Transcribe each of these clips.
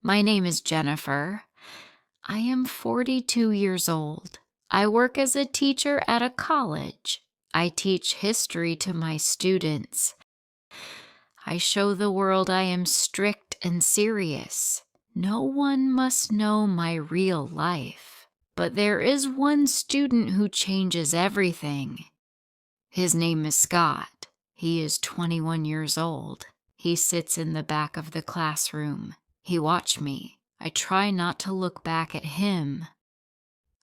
My name is Jennifer. I am 42 years old. I work as a teacher at a college. I teach history to my students. I show the world I am strict and serious. No one must know my real life. But there is one student who changes everything. His name is Scott. He is 21 years old. He sits in the back of the classroom. He watched me. I try not to look back at him.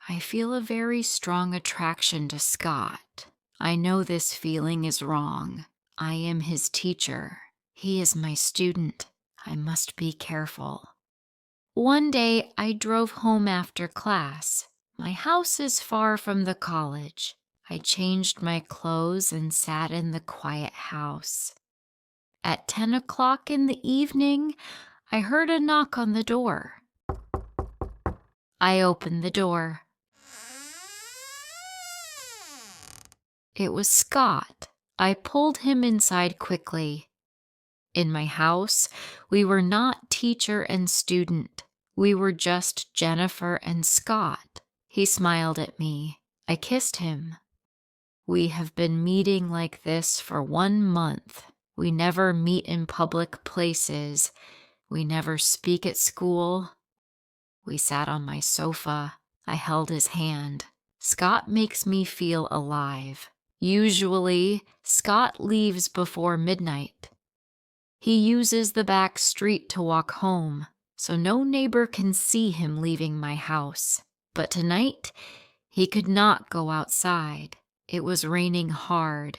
I feel a very strong attraction to Scott. I know this feeling is wrong. I am his teacher. He is my student. I must be careful. One day, I drove home after class. My house is far from the college. I changed my clothes and sat in the quiet house. At 10 o'clock in the evening, I heard a knock on the door. I opened the door. It was Scott. I pulled him inside quickly. In my house, we were not teacher and student. We were just Jennifer and Scott. He smiled at me. I kissed him. We have been meeting like this for 1 month. We never meet in public places. We never speak at school. We sat on my sofa. I held his hand. Scott makes me feel alive. Usually, Scott leaves before midnight. He uses the back street to walk home, so no neighbor can see him leaving my house. But tonight, he could not go outside. It was raining hard.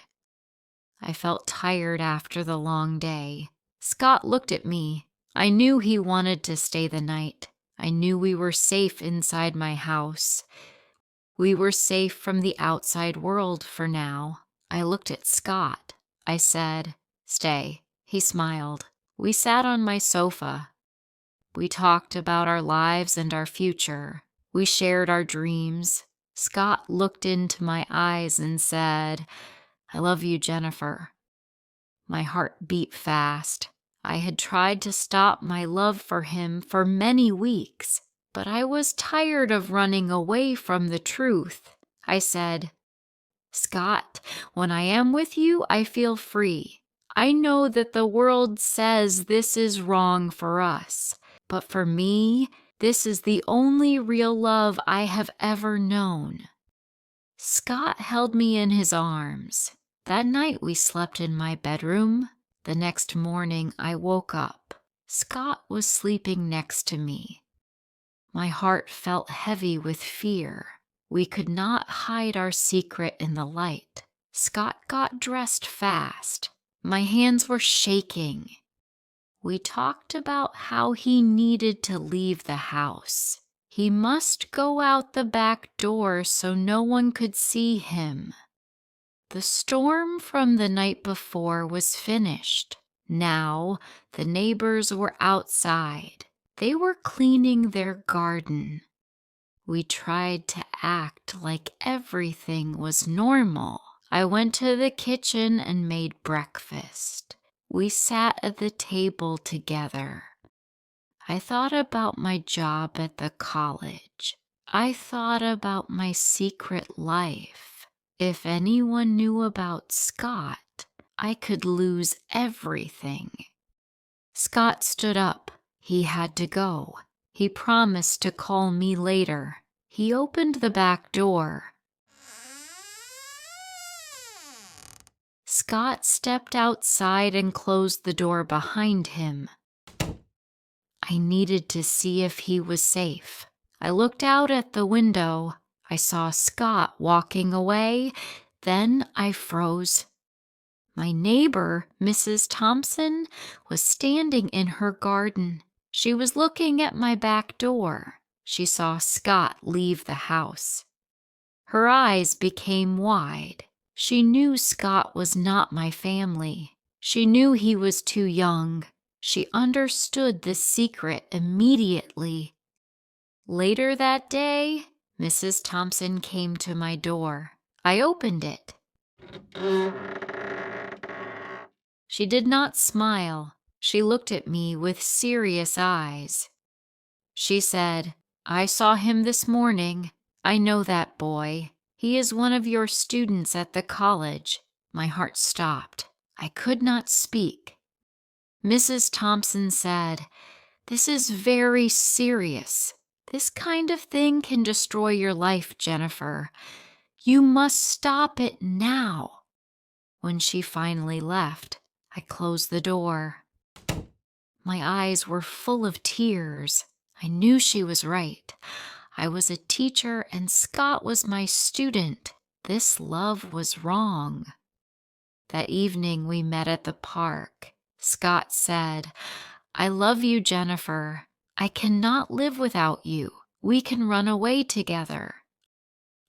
I felt tired after the long day. Scott looked at me. I knew he wanted to stay the night. I knew we were safe inside my house. We were safe from the outside world for now. I looked at Scott. I said, "Stay." He smiled. We sat on my sofa. We talked about our lives and our future. We shared our dreams. Scott looked into my eyes and said, "I love you, Jennifer." My heart beat fast. I had tried to stop my love for him for many weeks, but I was tired of running away from the truth. I said, "Scott, when I am with you, I feel free. I know that the world says this is wrong for us, but for me, this is the only real love I have ever known." Scott held me in his arms. That night we slept in my bedroom. The next morning I woke up. Scott was sleeping next to me. My heart felt heavy with fear. We could not hide our secret in the light. Scott got dressed fast. My hands were shaking. We talked about how he needed to leave the house. He must go out the back door so no one could see him. The storm from the night before was finished. Now the neighbors were outside. They were cleaning their garden. We tried to act like everything was normal. I went to the kitchen and made breakfast. We sat at the table together. I thought about my job at the college. I thought about my secret life. If anyone knew about Scott, I could lose everything. Scott stood up. He had to go. He promised to call me later. He opened the back door. Scott stepped outside and closed the door behind him. I needed to see if he was safe. I looked out at the window. I saw Scott walking away. Then I froze. My neighbor, Mrs. Thompson, was standing in her garden. She was looking at my back door. She saw Scott leave the house. Her eyes became wide. She knew Scott was not my family. She knew he was too young. She understood the secret immediately. Later that day, Mrs. Thompson came to my door. I opened it. She did not smile. She looked at me with serious eyes. She said, "I saw him this morning. I know that boy. He is one of your students at the college." My heart stopped. I could not speak. Mrs. Thompson said, "This is very serious. This kind of thing can destroy your life, Jennifer. You must stop it now." When she finally left, I closed the door. My eyes were full of tears. I knew she was right. I was a teacher and Scott was my student. This love was wrong. That evening we met at the park. Scott said, "I love you, Jennifer. I cannot live without you. We can run away together."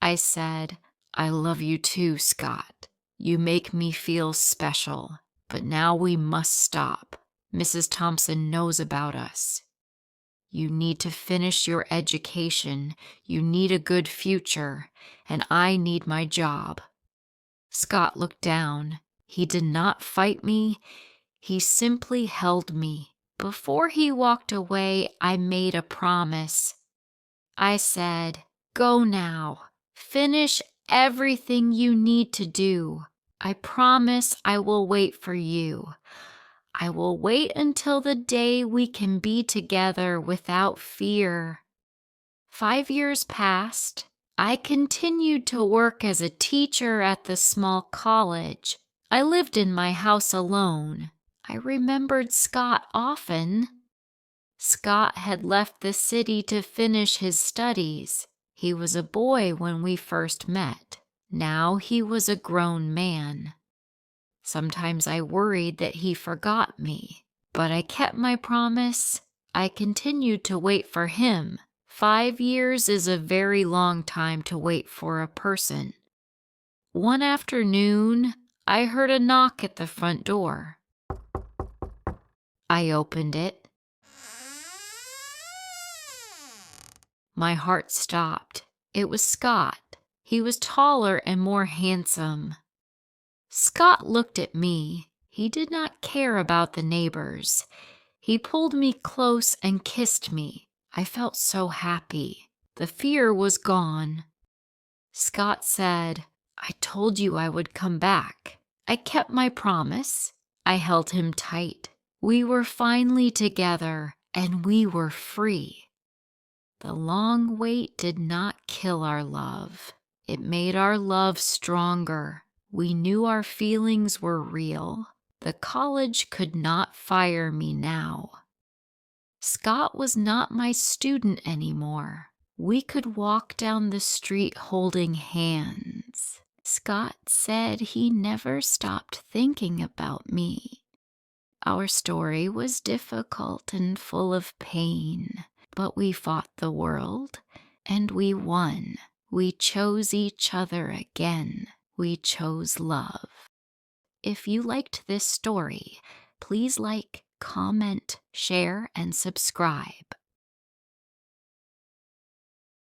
I said, "I love you too, Scott. You make me feel special. But now we must stop. Mrs. Thompson knows about us. You need to finish your education. You need a good future. And I need my job." Scott looked down. He did not fight me. He simply held me. Before he walked away, I made a promise. I said, "Go now. Finish everything you need to do. I promise I will wait for you. I will wait until the day we can be together without fear." 5 years passed. I continued to work as a teacher at the small college. I lived in my house alone. I remembered Scott often. Scott had left the city to finish his studies. He was a boy when we first met. Now he was a grown man. Sometimes I worried that he forgot me, but I kept my promise. I continued to wait for him. 5 years is a very long time to wait for a person. One afternoon, I heard a knock at the front door. I opened it. My heart stopped. It was Scott. He was taller and more handsome. Scott looked at me. He did not care about the neighbors. He pulled me close and kissed me. I felt so happy. The fear was gone. Scott said, "I told you I would come back." I kept my promise. I held him tight. We were finally together, and we were free. The long wait did not kill our love. It made our love stronger. We knew our feelings were real. The college could not fire me now. Scott was not my student anymore. We could walk down the street holding hands. Scott said he never stopped thinking about me. Our story was difficult and full of pain, but we fought the world and we won. We chose each other again. We chose love. If you liked this story, please like, comment, share, and subscribe.